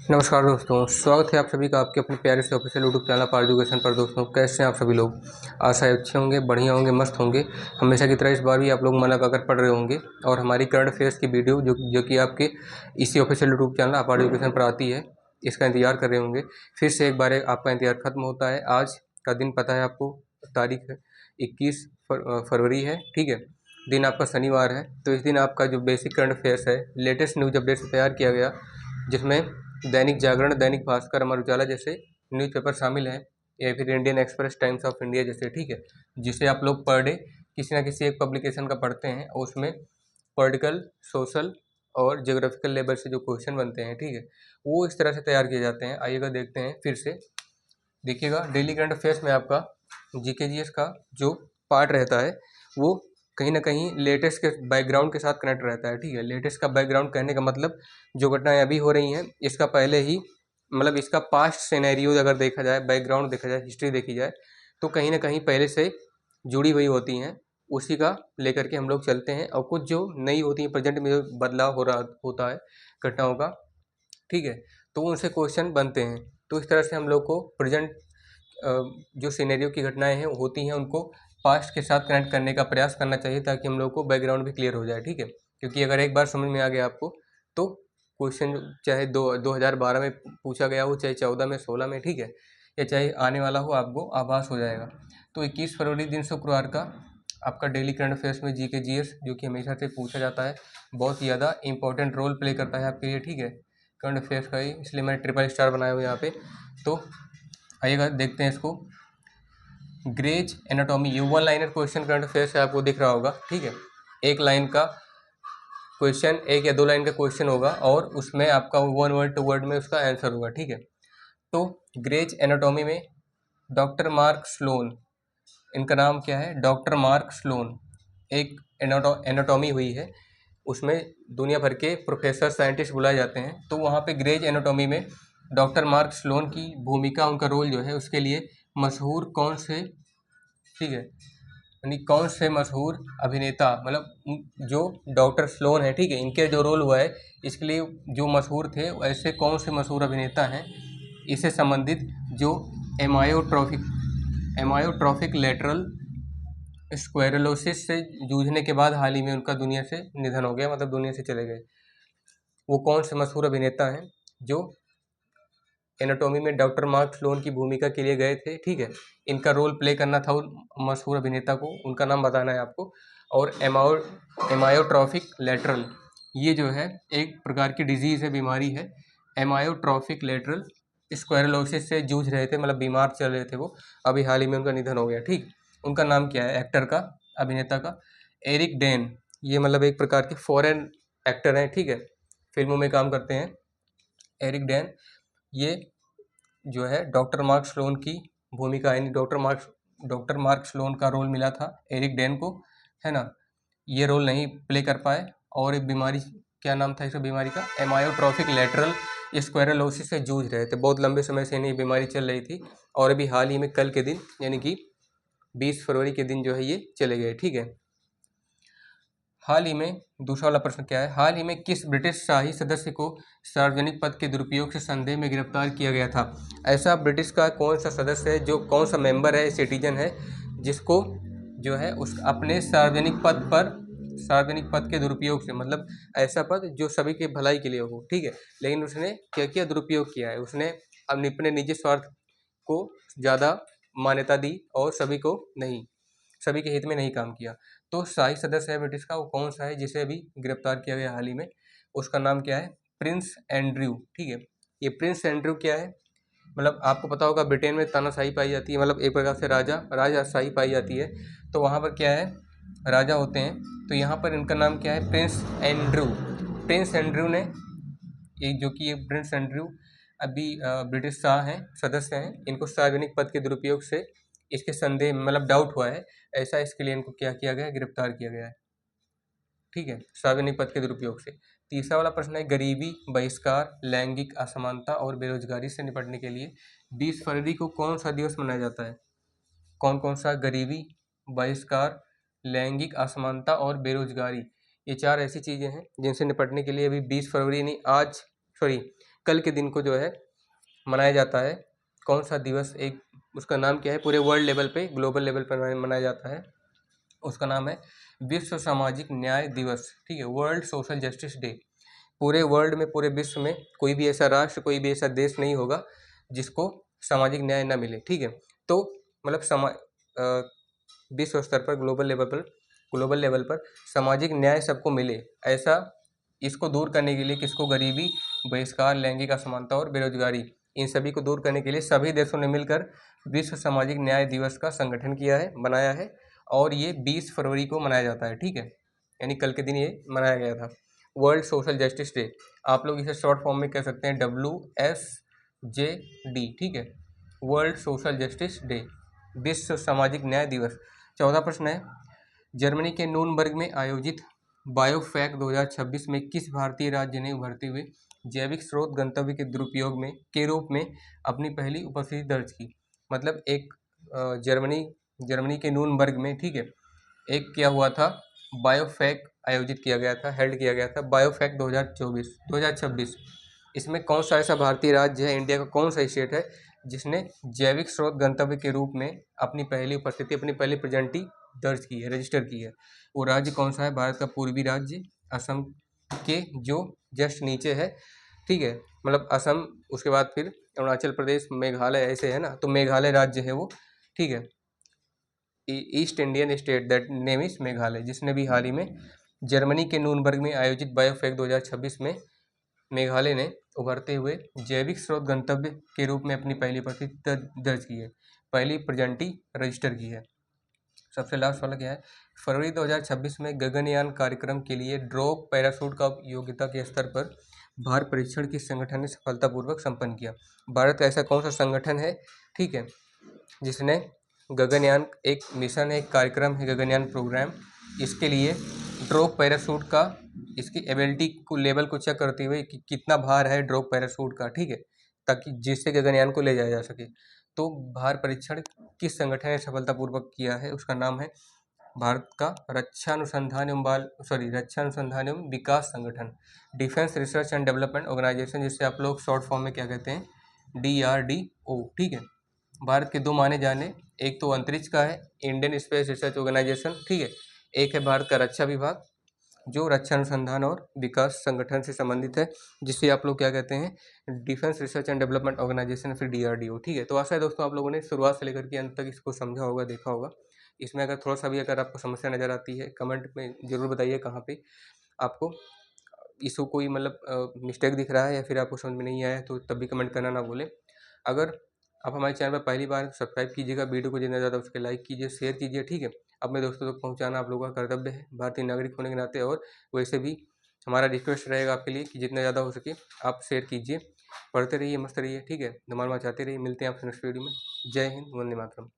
नमस्कार दोस्तों, स्वागत है आप सभी का आपके अपने प्यारे से ऑफिशियल यूट्यूब चैनल पार एजुकेशन पर। दोस्तों कैसे हैं आप सभी लोग? आशा है अच्छे होंगे, बढ़िया होंगे, मस्त होंगे। हमेशा की तरह इस बार भी आप लोग मन लगाकर पढ़ रहे होंगे और हमारी करंट अफेयर्स की वीडियो जो कि आपके इसी ऑफिशियल यूट्यूब चैनल पार एजुकेशन पर आती है, इसका इंतजार कर रहे होंगे। फिर से एक बार आपका इंतजार खत्म होता है। आज का दिन पता है आपको, तारीख है 21 फरवरी है, ठीक है। दिन आपका शनिवार है। तो इस दिन आपका जो बेसिक करंट अफेयर्स है, लेटेस्ट न्यूज अपडेट से तैयार किया गया, जिसमें दैनिक जागरण, दैनिक भास्कर, अमर उजाला जैसे न्यूज़पेपर शामिल हैं, या फिर Indian express, times of India जैसे, ठीक है। जिसे आप लोग पर डे किसी ना किसी एक पब्लिकेशन का पढ़ते हैं और उसमें पॉलिटिकल, सोशल और ज्योग्राफिकल लेवल से जो क्वेश्चन बनते हैं, ठीक है, वो इस तरह से तैयार किए जाते हैं। आइएगा देखते हैं फिर से। देखिएगा, डेली करंट अफेयर्स में आपका जीके जीएस का जो पार्ट रहता है वो कहीं ना कहीं लेटेस्ट के बैकग्राउंड के साथ कनेक्ट रहता है, ठीक है। लेटेस्ट का बैकग्राउंड कहने का मतलब जो घटनाएं अभी हो रही हैं इसका पहले ही, मतलब इसका पास्ट सिनेरियो अगर देखा जाए, बैकग्राउंड देखा जाए, हिस्ट्री देखी जाए, तो कहीं ना कहीं पहले से जुड़ी हुई होती हैं। उसी का लेकर के हम लोग चलते हैं, और कुछ जो नई होती हैं, प्रेजेंट में जो बदलाव हो रहा होता है घटनाओं का, ठीक है, तो उनसे क्वेश्चन बनते हैं। तो इस तरह से हम लोग को प्रेजेंट जो सिनेरियो की घटनाएं हैं होती हैं उनको पास्ट के साथ कनेक्ट करने का प्रयास करना चाहिए, ताकि हम लोग को बैकग्राउंड भी क्लियर हो जाए, ठीक है। क्योंकि अगर एक बार समझ में आ गया आपको, तो क्वेश्चन चाहे 2012 में पूछा गया हो, चाहे 14 में, 16 में, ठीक है, या चाहे आने वाला हो, आपको आभास हो जाएगा। तो 21 फरवरी दिन शुक्रवार का आपका डेली करंट अफेयर्स में जीके जीएस, जो कि हमेशा से पूछा जाता है, बहुत ही ज़्यादा इंपॉर्टेंट रोल प्ले करता है आपके लिए, ठीक है, करंट अफेयर्स का ही, इसलिए मैंने ट्रिपल स्टार बनाया हुआ यहाँ पे। तो आइएगा देखते हैं इसको। ग्रेज एनाटॉमी, ये one liner question current affair से आपको दिख रहा होगा, ठीक है। एक लाइन का क्वेश्चन, एक या दो लाइन का क्वेश्चन होगा और उसमें आपका वन वर्ड टू वर्ड में उसका आंसर होगा, ठीक है। तो ग्रेज एनाटॉमी में डॉक्टर मार्क स्लोन, इनका नाम क्या है, डॉक्टर मार्क स्लोन, एक एनाटॉमी हुई है, उसमें दुनिया भर के प्रोफेसर, साइंटिस्ट बुलाए जाते हैं। तो वहाँ पे ग्रेज एनाटॉमी में डॉक्टर मार्क स्लोन की भूमिका, उनका रोल जो है, उसके लिए मशहूर कौन से, ठीक है, यानी कौन से मशहूर अभिनेता, मतलब जो डॉक्टर स्लोन है, ठीक है, इनके जो रोल हुआ है, इसके लिए जो मशहूर थे, ऐसे कौन से मशहूर अभिनेता हैं इससे संबंधित, जो एमायोट्रॉफिक लेटरल स्क्लेरोसिस से जूझने के बाद हाल ही में उनका दुनिया से निधन हो गया, मतलब दुनिया से चले गए। वो कौन से मशहूर अभिनेता हैं जो एनाटॉमी में डॉक्टर मार्क स्लोन की भूमिका के लिए गए थे, ठीक है। इनका रोल प्ले करना था उन मशहूर अभिनेता को, उनका नाम बताना है आपको। और एमायोट्रॉफिक लेटरल, ये जो है एक प्रकार की डिजीज़ है, बीमारी है। एमायोट्रॉफिक लेटरल स्क्लेरोसिस से जूझ रहे थे, मतलब बीमार चल रहे थे वो। अभी हाल ही में उनका निधन हो गया, ठीक। उनका नाम क्या है एक्टर का, अभिनेता का? Eric Dane. ये मतलब एक प्रकार के फॉरेन एक्टर हैं, ठीक है, फिल्मों में काम करते हैं। एरिक डेन, ये जो है डॉक्टर मार्क स्लोन की भूमिका, यानी डॉक्टर मार्क स्लोन का रोल मिला था एरिक डेन को, है ना। ये रोल नहीं प्ले कर पाए, और एक बीमारी, क्या नाम था इस बीमारी का, एमायोट्रॉफिक लेटरल स्क्लेरोसिस से जूझ रहे थे। बहुत लंबे समय से इन्हें बीमारी चल रही थी, और अभी हाल ही में कल के दिन, यानी कि 20 फरवरी के दिन जो है ये चले गए, ठीक है। हाल ही में दूसरा वाला प्रश्न क्या है, हाल ही में किस ब्रिटिश शाही सदस्य को सार्वजनिक पद के दुरुपयोग से संदेह में गिरफ्तार किया गया था? ऐसा ब्रिटिश का कौन सा सदस्य है, जो कौन सा मेंबर है, सिटीजन है, जिसको जो है उस अपने सार्वजनिक पद के दुरुपयोग से, मतलब ऐसा पद जो सभी के भलाई के लिए हो, ठीक है, लेकिन उसने क्या किया, दुरुपयोग किया है, उसने अपने निजी स्वार्थ को ज़्यादा मान्यता दी और सभी को नहीं, सभी के हित में नहीं काम किया। तो शाही सदस्य है ब्रिटिश का, वो कौन सा है जिसे अभी गिरफ्तार किया गया हाल ही में? उसका नाम क्या है, प्रिंस एंड्रयू, ठीक है। ये प्रिंस एंड्रयू क्या है, मतलब आपको पता होगा ब्रिटेन में तानाशाही पाई जाती है, मतलब एक प्रकार से राजाशाही पाई जाती है। तो वहाँ पर क्या है, राजा होते हैं। तो यहाँ पर इनका नाम क्या है, प्रिंस एंड्रयू। प्रिंस एंड्रयू ने, एक जो कि ये प्रिंस एंड्रयू अभी ब्रिटिश शाह हैं, सदस्य हैं, इनको सार्वजनिक पद के दुरुपयोग से इसके संदेह, मतलब डाउट हुआ है, ऐसा इसके लिए इनको क्या किया गया है, गिरफ्तार किया गया है, ठीक है, सार्वजनिक पद के दुरुपयोग से। तीसरा वाला प्रश्न है, गरीबी, बहिष्कार, लैंगिक असमानता और बेरोजगारी से निपटने के लिए 20 फरवरी को कौन सा दिवस मनाया जाता है? कौन कौन सा? गरीबी, बहिष्कार, लैंगिक असमानता और बेरोजगारी, ये चार ऐसी चीज़ें हैं जिनसे निपटने के लिए अभी 20 फरवरी नहीं, आज, सॉरी, कल के दिन को जो है मनाया जाता है। कौन सा दिवस, एक उसका नाम क्या है, पूरे वर्ल्ड लेवल पे, ग्लोबल लेवल पर मनाया जाता है, उसका नाम है विश्व सामाजिक न्याय दिवस। ठीक है, वर्ल्ड सोशल जस्टिस डे। पूरे वर्ल्ड में, पूरे विश्व में कोई भी ऐसा राष्ट्र, कोई भी ऐसा देश नहीं होगा जिसको सामाजिक न्याय ना मिले। ठीक है, तो मतलब विश्व स्तर पर, ग्लोबल लेवल पर सामाजिक न्याय सबको मिले, ऐसा इसको दूर करने के लिए किसको, गरीबी, बहिष्कार, लैंगिक असमानता और बेरोजगारी, इन सभी को दूर करने के लिए सभी देशों ने मिलकर विश्व सामाजिक न्याय दिवस का संगठन किया है, बनाया है, और ये 20 फरवरी को मनाया जाता है। ठीक है, यानी कल के दिन ये मनाया गया था, वर्ल्ड सोशल जस्टिस डे। आप लोग इसे शॉर्ट फॉर्म में कह सकते हैं WSJD। ठीक है, वर्ल्ड सोशल जस्टिस डे, विश्व सामाजिक न्याय दिवस। 14 प्रश्न है, जर्मनी के नूर्नबर्ग में आयोजित बायोफैक 2026 में किस भारतीय राज्य ने उभरते हुए जैविक स्रोत गंतव्य के दुरुपयोग में के रूप में अपनी पहली उपस्थिति दर्ज की? मतलब एक जर्मनी के नूर्नबर्ग में, ठीक है, एक क्या हुआ था, बायोफैक आयोजित किया गया था, हेल्ड किया गया था, बायोफैक 2026। इसमें कौन सा ऐसा भारतीय राज्य है, इंडिया का कौन सा स्टेट है जिसने जैविक स्रोत गंतव्य के रूप में अपनी पहली उपस्थिति, अपनी पहली प्रेजेंटी दर्ज की है, रजिस्टर की है? वो राज्य कौन सा है? भारत का पूर्वी राज्य असम के जो जस्ट नीचे है। ठीक है, मतलब असम, उसके बाद फिर अरुणाचल प्रदेश, मेघालय, ऐसे है ना, तो मेघालय राज्य है वो। ठीक है, east Indian state, that name is Meghalaya, जिसने भी हाल ही में जर्मनी के नूर्नबर्ग में आयोजित बायोफेक 2026 में मेघालय ने उभरते हुए जैविक स्रोत गंतव्य के रूप में अपनी पहली उपस्थिति दर्ज की है, पहली प्रेजेंटी रजिस्टर की है। सबसे लास्ट वाला क्या है, फरवरी 2026 में गगनयान कार्यक्रम के लिए ड्रॉप पैराशूट का योग्यता के स्तर पर भार परीक्षण किस संगठन ने सफलतापूर्वक संपन्न किया? भारत का ऐसा कौन सा संगठन है, ठीक है, जिसने गगनयान, एक मिशन है, एक कार्यक्रम है गगनयान प्रोग्राम, इसके लिए ड्रॉप पैराशूट का, इसकी एबिलिटी को, लेवल को चेक करते हुए कि कितना भार है ड्रॉप पैराशूट का, ठीक है, ताकि जिससे गगनयान को ले जाया जा सके। तो भार परीक्षण किस संगठन ने सफलतापूर्वक किया है? उसका नाम है भारत का रक्षा अनुसंधान एवं विकास संगठन, defence research and development organisation, जिससे आप लोग शॉर्ट फॉर्म में क्या कहते हैं, DRDO। ठीक है, भारत के दो माने जाने, एक तो अंतरिक्ष का है, इंडियन स्पेस रिसर्च ऑर्गेनाइजेशन, ठीक है, एक है भारत का रक्षा विभाग, जो रक्षा अनुसंधान और विकास संगठन से संबंधित है, जिसे आप लोग क्या कहते हैं, defence research and development organisation, फिर DRDO। ठीक है, तो आशा है दोस्तों आप लोगों ने शुरुआत से लेकर के अंत तक इसको समझा होगा, देखा होगा। इसमें अगर थोड़ा सा भी अगर आपको समस्या नज़र आती है, कमेंट में ज़रूर बताइए कहाँ पे आपको इसको कोई मतलब मिस्टेक दिख रहा है, या फिर आपको समझ में नहीं आया, तो तब भी कमेंट करना ना भूलें। अगर आप हमारे चैनल पर पहली बार, सब्सक्राइब कीजिएगा, वीडियो को जितना ज़्यादा उसके लाइक कीजिए, शेयर कीजिए। ठीक है, अपने दोस्तों तक पहुंचाना आप लोगों का कर्तव्य है भारतीय नागरिक होने के नाते, और वैसे भी हमारा रिक्वेस्ट रहेगा आपके लिए कि जितना ज़्यादा हो सके आप शेयर कीजिए। पढ़ते रहिए, मस्त रहिए, ठीक है, धमाल मचाते रहिए। मिलते हैं आपसे नेक्स्ट वीडियो में। जय हिंद, वंदे मातरम।